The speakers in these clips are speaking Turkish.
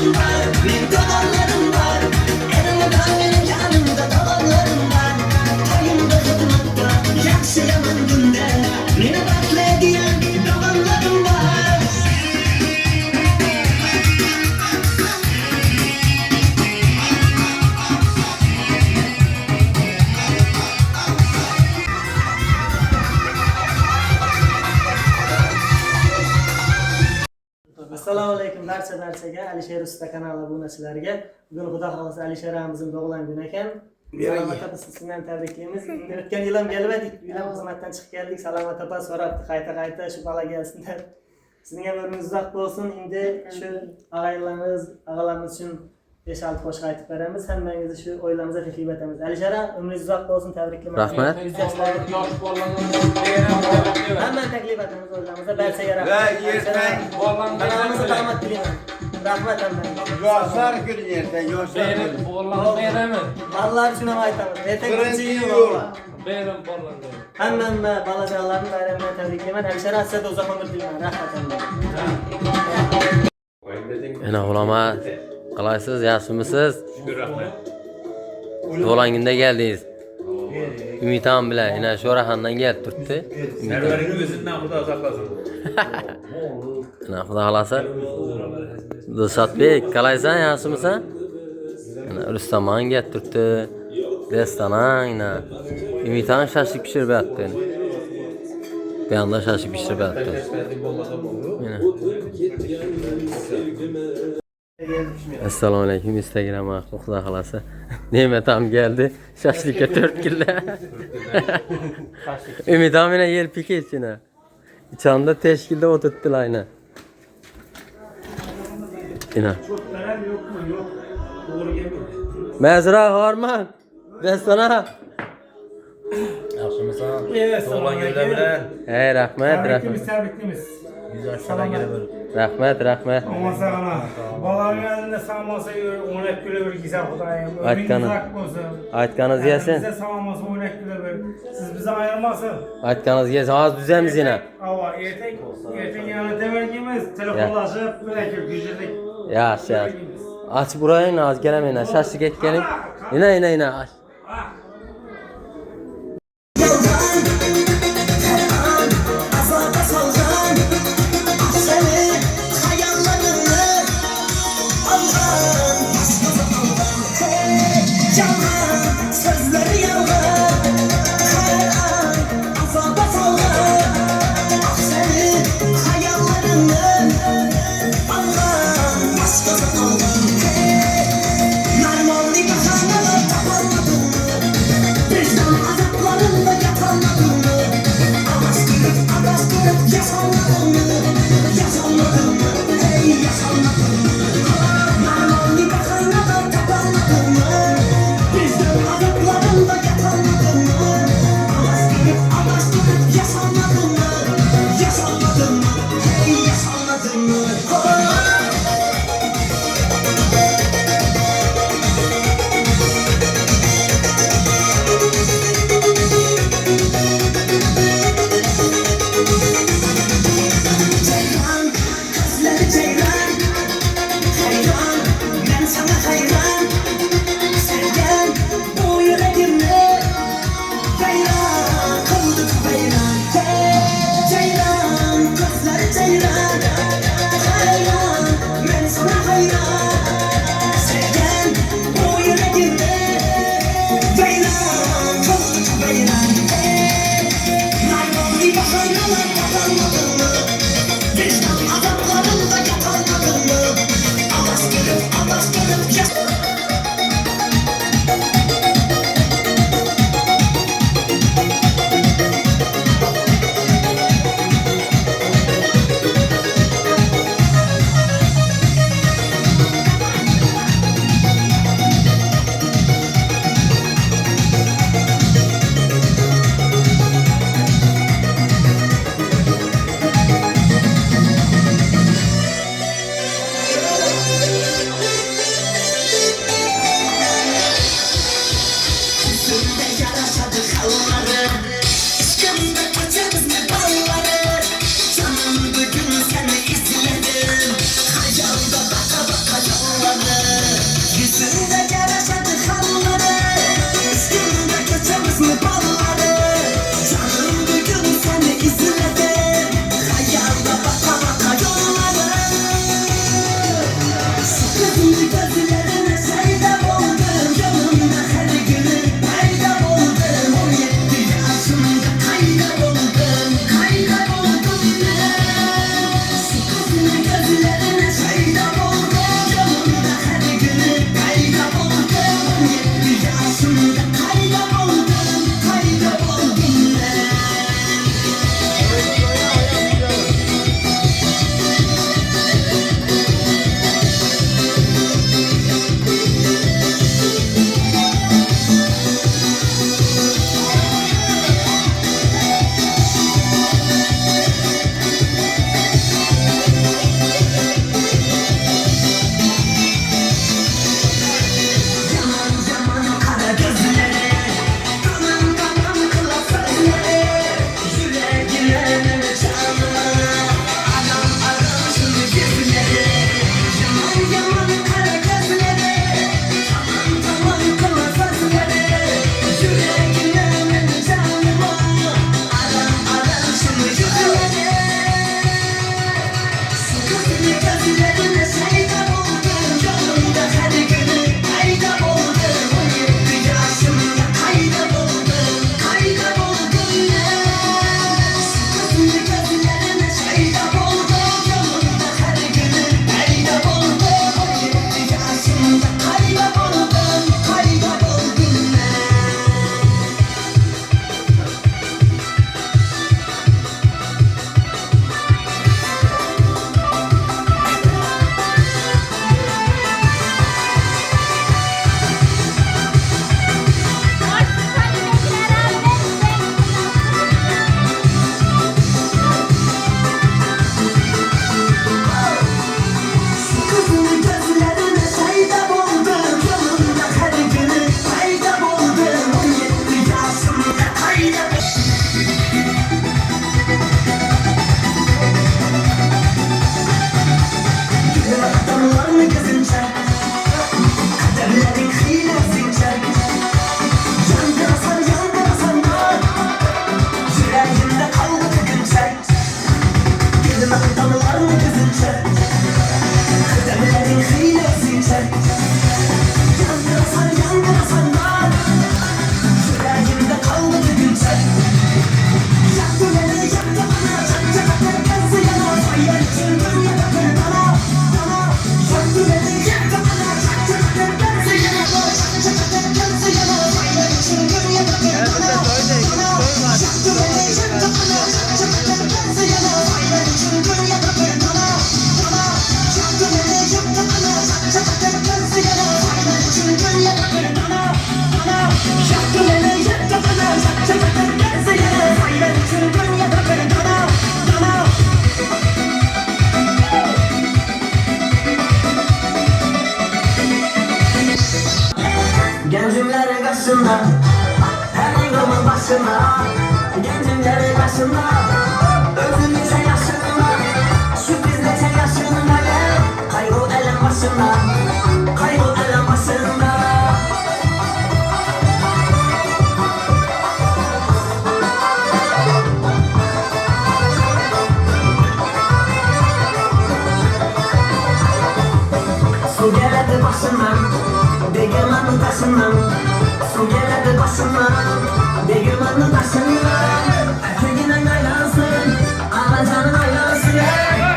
dostlarım var, bir dolarlarım var. Elimde benim yanımda dolarlarım var. Toyumda kutmakta, yaşayamam günde. Beni bekleyen dolarlarım var. Assalomu alaykum barchaga, Alisher Usta kanali obunachilarga. Bugun xudo xolasa Alisher amamizning tug'ilgan kuni ekan. Salomat opa sizni ham tabriklaymiz. O'tgan yil ham kelmadik, uydan xizmatdan chiqib keldik. Salomat opa so'rabdi qayta shu bola kelsin deb. Sizning ham umringiz uzoq bo'lsin. Endi shu og'alarimiz uchun 5-6 qo'shiq aytib beramiz. Hammangizni shu o'ylamizga taklif etamiz. Alisher umringiz uzoq bo'lsin, tabriklayman. Rahmat. Yosh bolalarga hamma taklif etamiz o'ylamizga. Barchaga rahmat. Kanalimizni davom ettiring. Rahmat hammaga. Yoshlar günü yerden, yoshlar günü. Bollarni beraman. Ballar uchun ham aytamiz. Ertangi yil bor. Beram bollarni. Hamma bolajonlarni bayram bilan tabriklayman. Alisher asada uzoq umr tilayman. Rahmat hammaga. Ana ulama, qalaysiz, yaxshimisiz? Shukr, rahmat. Tug'ilganda keldingiz. Umidam bilan, ana shu rahandan kelib turibdi. Sarvaring o'zidan xudo saqlasin. Ana xudo xolasa. Dilshatbek, qalaysan, yaxshimisan? Ana Rustamon kelib turibdi. Restoran, ana Umidam shashlik pishirib beribdi. Bu yanda shashlik pishirib beribdi. Mana. Assalomu alaykum, Instagram orqali xudo xolasa. Ne'mat ham keldi. Shashlikka 4 kilo. Umidam yana yer pikechina. İçanda teşkilde oturttular ayna. Yine. Mezra Harman. Restana. Yaxshimisan? Tug'ilgan kunlar bilan. Hey rahmat. Güzel sana gelebilir. Rahmat. Olmasa ana. Balanın elinde sağlaması 10 kilo bir gizem Xudayım. Aytkanız yesin. Bize sağlaması 10 kilo bir. Siz bize ayırmasın. Aytkanız yesin. Az düzemiz yine. Ava ertek yani temelgimiz telefonlaşıp böyle güçlük. Yaş. Aç burayı az gelemeyin. Şaşlık et gelin. Yine aç. başında, her yolumun başında, gencimlerin başında, özünlüce yaşında, sürprizlece yaşında, kaygı elin başında, kaygı elin başında. Su geledi başından, Begemanın taşından. Su geledi başından, Begemanın taşından. Erkeğinin aylansın, alacanın aylansın.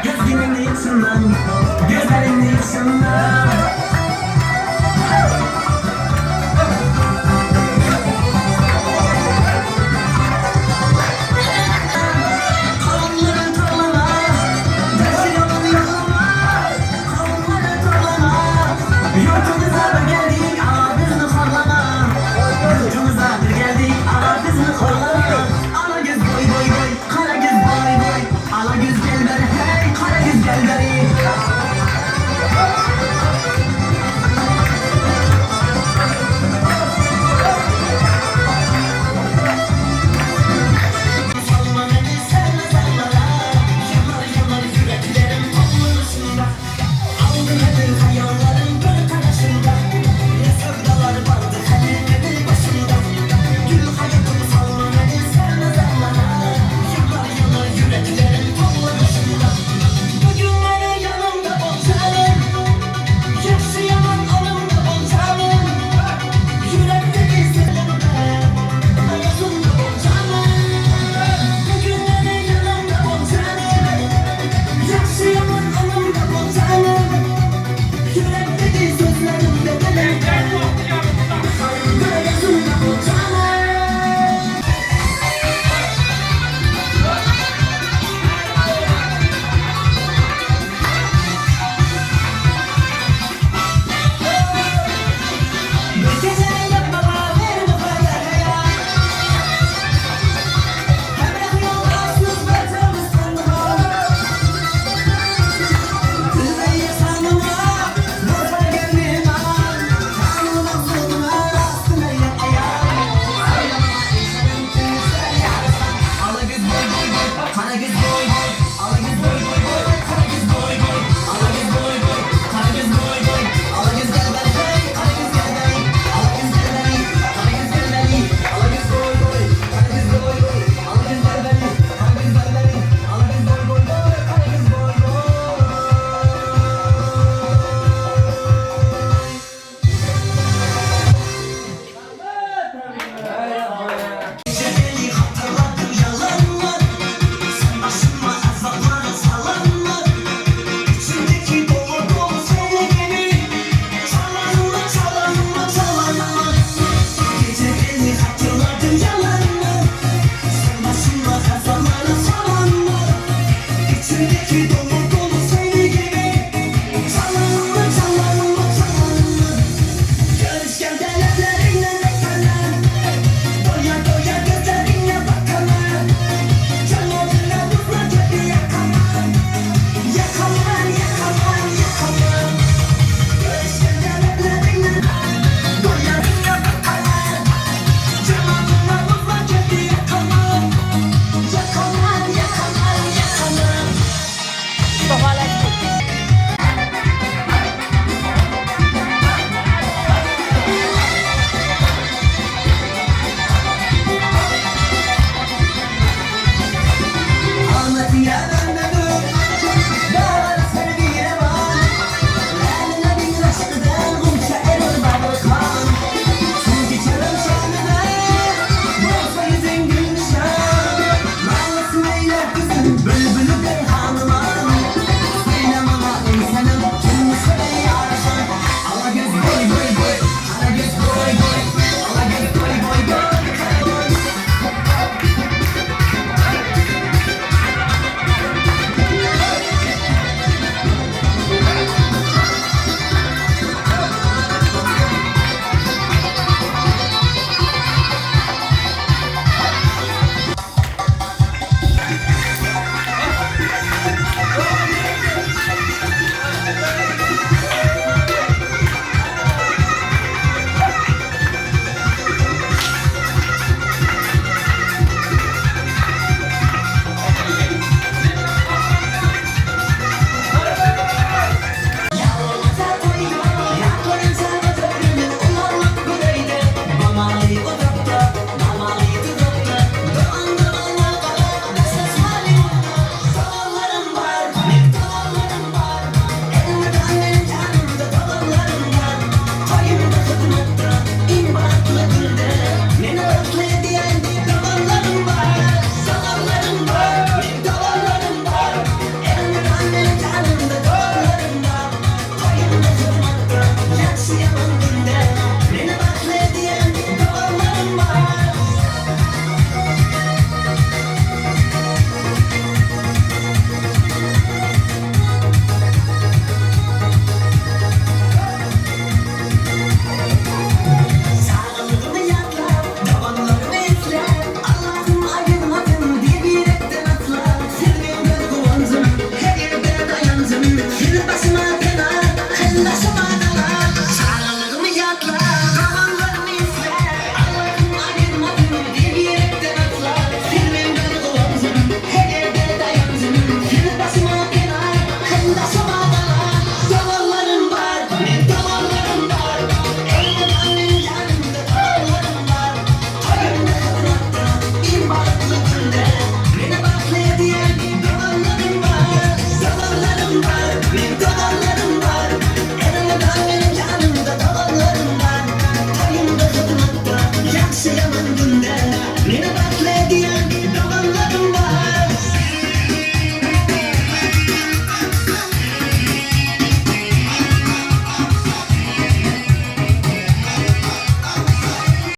Gözgünün içinden, gözlerinin içinden.